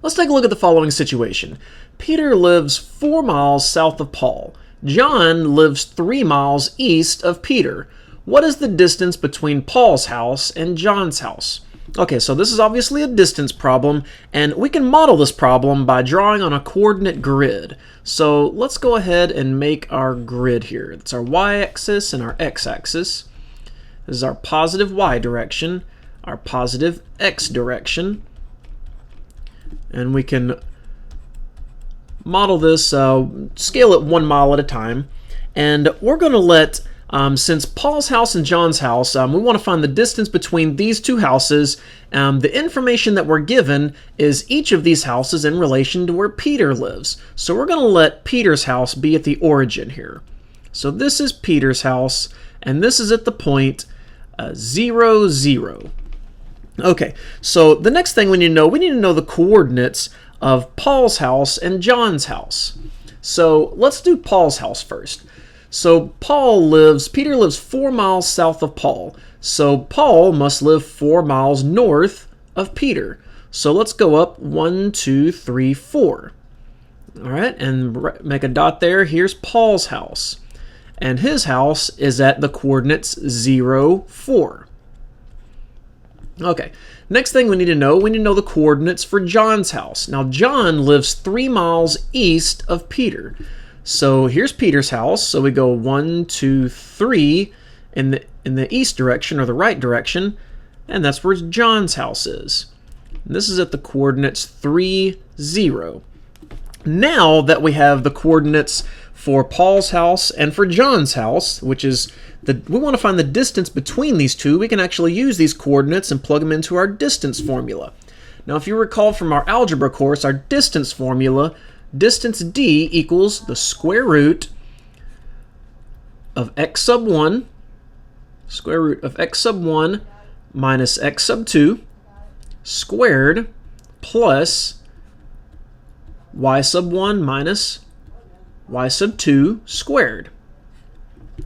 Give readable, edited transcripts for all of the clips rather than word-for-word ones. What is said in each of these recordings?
Let's take a look at the following situation. Peter lives 4 miles south of Paul. John lives 3 miles east of Peter. What is the distance between Paul's house and John's house? Okay, so this is obviously a distance problem, and we can model this problem by drawing on a coordinate grid. So let's go ahead and make our grid here. It's our y-axis and our x-axis. This is our positive y direction, our positive x direction. And we can model this, scale it 1 mile at a time. And we're going to let, since Paul's house and John's house, we want to find the distance between these two houses. The information that we're given is each of these houses in relation to where Peter lives. So we're going to let Peter's house be at the origin here. So this is Peter's house, and this is at the point 0, 0. Okay, so the next thing we need to know the coordinates of Paul's house and John's house. So let's do Paul's house first. So Peter lives 4 miles south of Paul. So Paul must live 4 miles north of Peter. So let's go up 1, 2, 3, 4. All right, and make a dot there. Here's Paul's house. And his house is at the coordinates 0, 4. Okay, next thing we need to know the coordinates for John's house. Now, John lives 3 miles east of Peter. So here's Peter's house. So we go 1, 2, 3 in the east direction or the right direction, and that's where John's house is. And this is at the coordinates 3, 0. Now that we have the coordinates for Paul's house and for John's house, which is we want to find the distance between these two, we can actually use these coordinates and plug them into our distance formula. Now, if you recall from our algebra course, our distance formula, distance d equals the square root of x sub 1, square root of x sub 1 minus x sub 2 squared plus y sub 1 minus y sub 2 squared.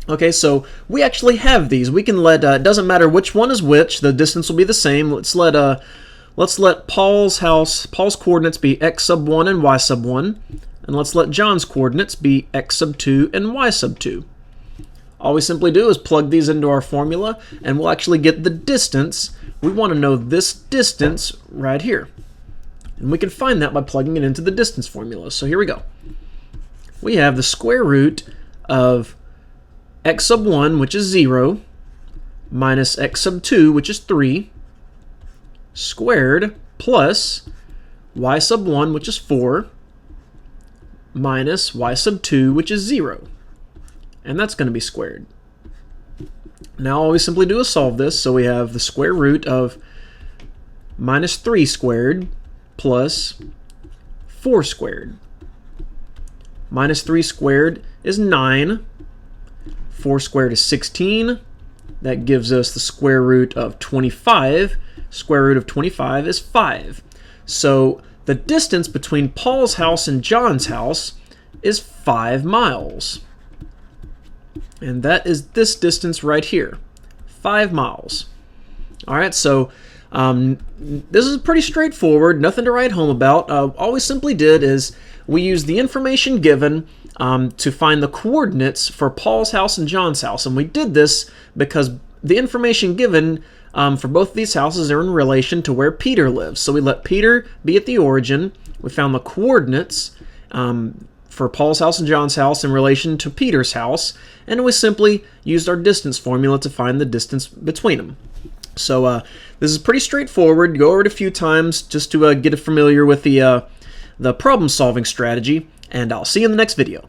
Okay, so we actually have these. We can let, it doesn't matter which one is which, the distance will be the same. Let's let Paul's coordinates be x sub 1 and y sub 1, and let's let John's coordinates be x sub 2 and y sub 2. All we simply do is plug these into our formula, and we'll actually get the distance. We want to know this distance right here. And we can find that by plugging it into the distance formula. So here we go. We have the square root of x sub 1, which is 0, minus x sub 2, which is 3, squared plus y sub 1, which is 4, minus y sub 2, which is 0. And that's going to be squared. Now all we simply do is solve this. So we have the square root of minus 3 squared plus 4 squared. Minus 3 squared is 9. 4 squared is 16. That gives us the square root of 25. Square root of 25 is 5. So the distance between Paul's house and John's house is 5 miles. And that is this distance right here, 5 miles. All right, so this is pretty straightforward, nothing to write home about. All we simply did is we used the information given to find the coordinates for Paul's house and John's house. And we did this because the information given for both of these houses are in relation to where Peter lives. So we let Peter be at the origin. We found the coordinates for Paul's house and John's house in relation to Peter's house. And we simply used our distance formula to find the distance between them. So this is pretty straightforward. Go over it a few times just to get familiar with the problem-solving strategy, and I'll see you in the next video.